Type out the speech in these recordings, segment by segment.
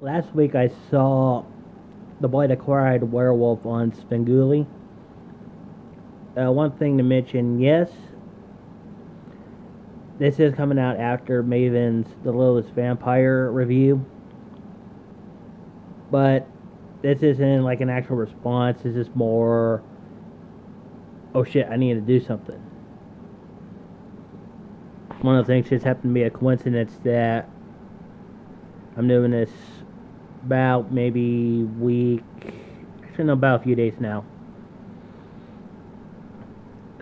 Last week I saw The Boy That Cried Werewolf on Svengoolie. One thing to mention, yes, this is coming out after Maven's The Littlest Vampire review, but this isn't like an actual response. This is more, oh shit, I need to do something. One of the things just happened to be a coincidence that I'm doing this about maybe week, actually no, about a few days now.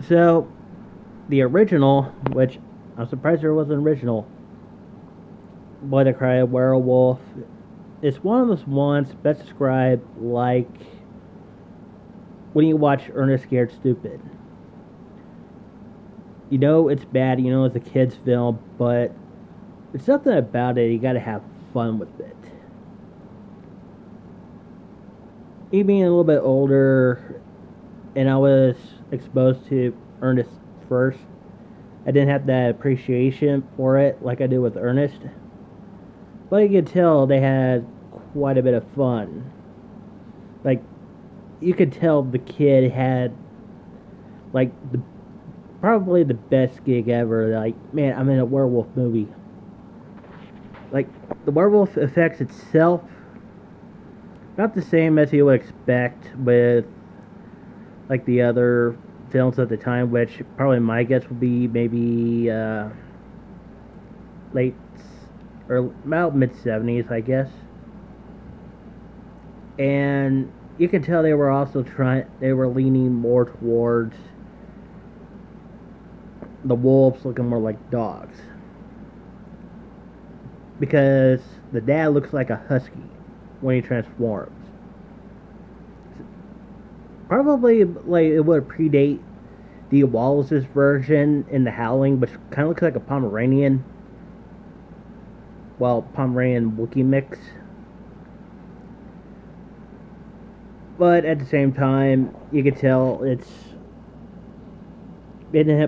So, the original, which I'm surprised there was an original, Boy That Cried Werewolf, is one of those ones best described like when you watch Ernest Scared Stupid. You know it's bad, you know it's a kid's film, but there's something about it, you gotta have fun with it. Me being a little bit older, and I was exposed to Ernest first, I didn't have that appreciation for it like I do with Ernest. But you could tell they had quite a bit of fun. Like, you could tell the kid had, like, probably the best gig ever. Like, man, I'm in a werewolf movie. Like, the werewolf affects itself, not the same as you would expect with, like, the other films at the time, which probably my guess would be maybe late or about mid 70s, I guess. And you can tell they were also they were leaning more towards the wolves looking more like dogs. Because the dad looks like a husky when he transforms. Probably like it would predate the Wallace's version in The Howling, which kind of looks like a Pomeranian. Well, Pomeranian Wookiee mix. But at the same time, you could tell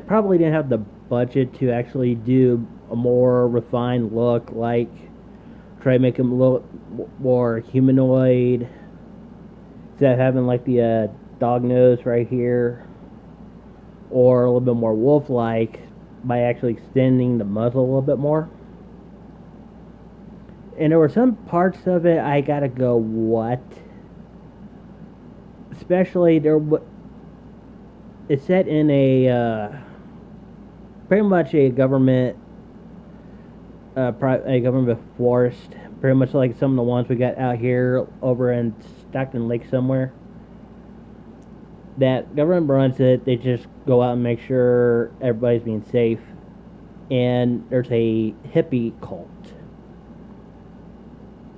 probably didn't have the budget to actually do a more refined look, like try to make him look more humanoid, instead of having like the dog nose right here, or a little bit more wolf-like by actually extending the muzzle a little bit more. And there were some parts of it I gotta go, what? Especially it's set in a pretty much a government a government forest, pretty much like some of the ones we got out here over in Stockton Lake somewhere. That government runs it. They just go out and make sure everybody's being safe. And there's a hippie cult.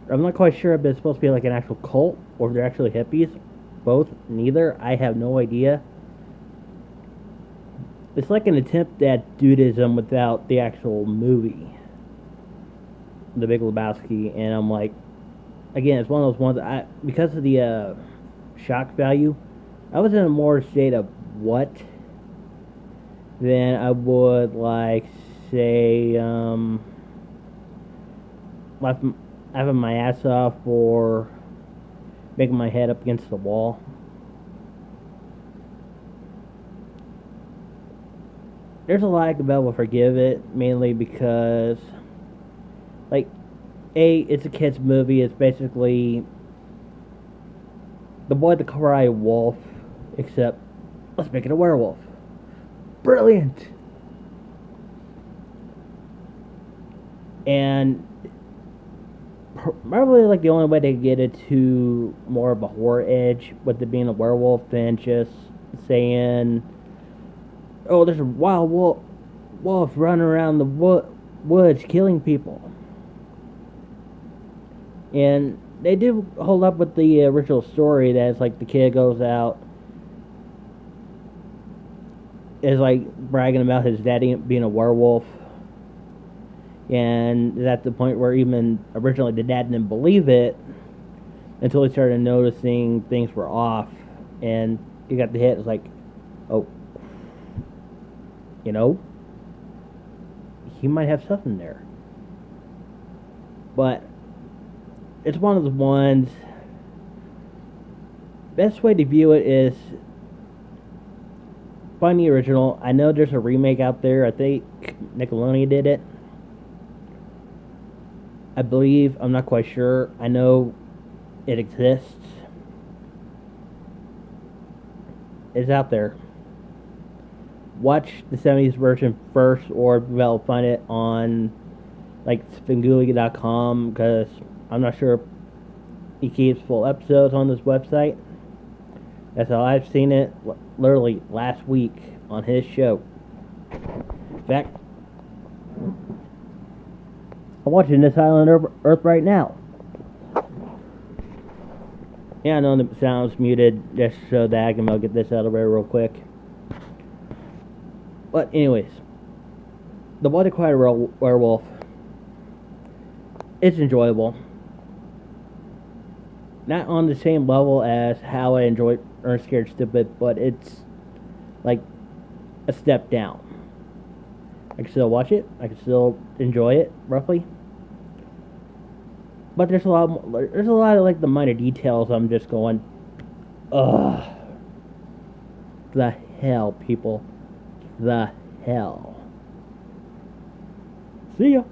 I'm not quite sure if it's supposed to be like an actual cult or if they're actually hippies. Both, neither. I have no idea. It's like an attempt at dudism without the actual movie, The Big Lebowski, and I'm like, again, it's one of those ones. Because of the shock value, I was in a more state of what than I would like say having my ass off or making my head up against the wall. There's a lot I could be able to forgive it, mainly because, like, it's a kid's movie. It's basically The Boy That Cried Wolf, except let's make it a werewolf. Brilliant! And probably like the only way to get it to more of a horror edge with it being a werewolf than just saying, oh, there's a wild wolf running around the woods killing people. And they do hold up with the original story that it's like the kid goes out, is like bragging about his daddy being a werewolf. And at the point where even originally the dad didn't believe it until he started noticing things were off. And he got the hit. It's like, oh, you know, he might have something there. But it's one of the ones. Best way to view it is find the original. I know there's a remake out there. I think Nickelodeon did it. I believe. I'm not quite sure. I know it exists. It's out there. Watch the 70s version first, or they'll find it on like Svengoolie.com, because I'm not sure if he keeps full episodes on this website. That's how I've seen it, literally last week on his show. In fact, I'm watching this Island Earth right now. Yeah, I know the sound's muted, just so that I can get this out of there real quick. But anyways, the Bloody Quiet Werewolf, it's enjoyable. Not on the same level as how I enjoyed Ernest Scared Stupid, but it's like a step down. I can still watch it. I can still enjoy it, roughly. But there's a lot of like the minor details. I'm just going, ugh, the hell, people, the hell. See ya.